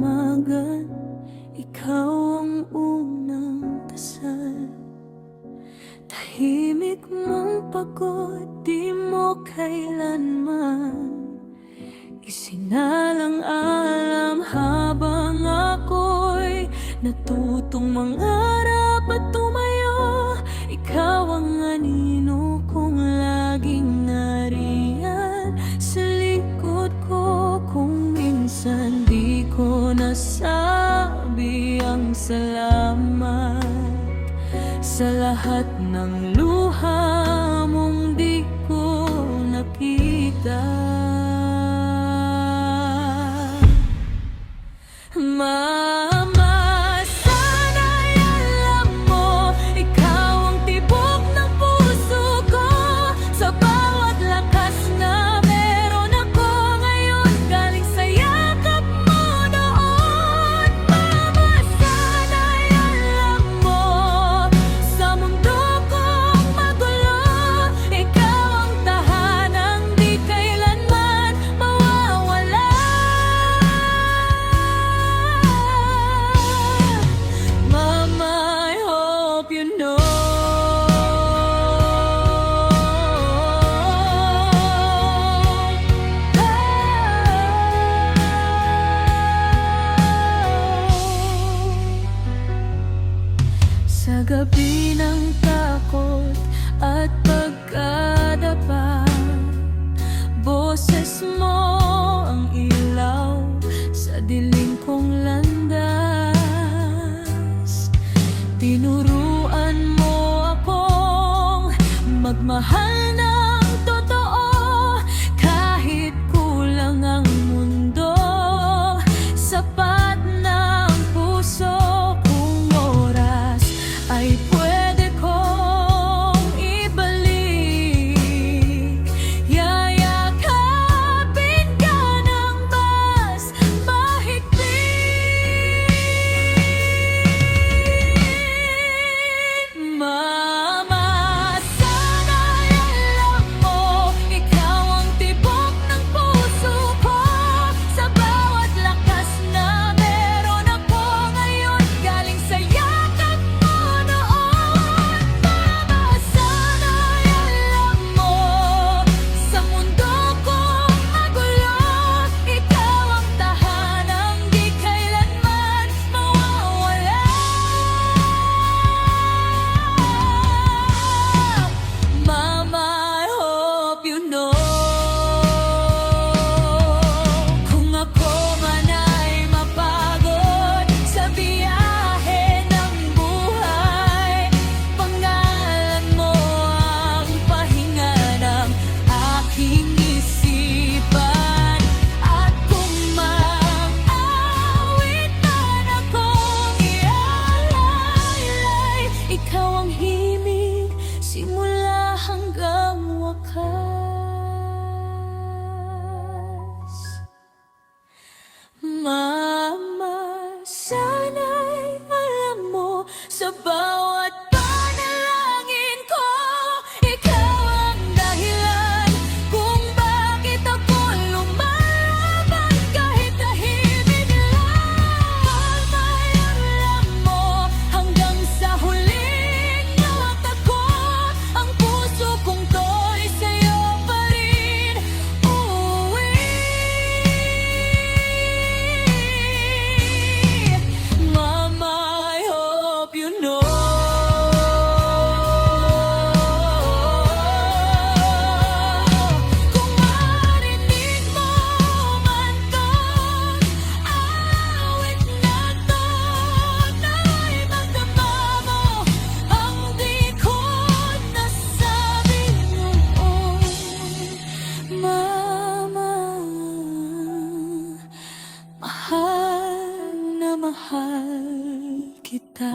umagan, ikaw ang unang dasal. Tahimik mong pagod, di mo kailanman isinalang-alam habang ako'y natutong mangarap at tumayo. Ikaw ang anino kong laging nariyan sa likod ko. Kung minsan di ko nasabi ang salamat sa lahat ng luha mong di ko nakita. Mama, sana'y alam mo, ikaw ang tibok ng puso ko. Sa bawat lakas na meron ako ngayon, galing sa yakap mo noon. Mama, sana'y alam mo, sa mundo kong magulo, ikaw ang tahanang di kailanman mawawala. Mama, I hope you know. Sa gabi ng takot at pagkadapa, boses mo ang ilaw sa dilim kong landas. Tinuruan mo akong magmahal ng totoo, kahit kulang ang mundo. Sapat na ang puso kung oras ay pwede kong ibalik. Yayakapin ka ng mas mahigpit. Mama, sana'y alam mo, ikaw ang tibok ng puso ko. Sa bawat lakas na meron ako ngayon, galing sa yakap mo noon. Mama, sana'y alam mo, sa mundo kong magulo, ikaw ang tahanang di kailanman mawawala. Mama, I hope you know. Kung ako man ay mapagod sa biyahe ng buhay, pangalan mo ang pahinga ng aking isipan. At kung mang-awit man akong ialay, ikaw ang himig simula hanggang wakas. Mama, sana'y alam mo, sa bawat panalangin ko, ikaw ang dahilan kung bakit ako lumalaban kahit tahimik lang. Mama'y alam mo, hanggang sa huling watak ko, ang puso kong to'y sa'yo pa rin uuwi. Mama, I hope you know. Kung marinig mo man tong awit na to, nawa'y magdama mo ang di ko nasabi noon. Mama, mahal na mahal kita.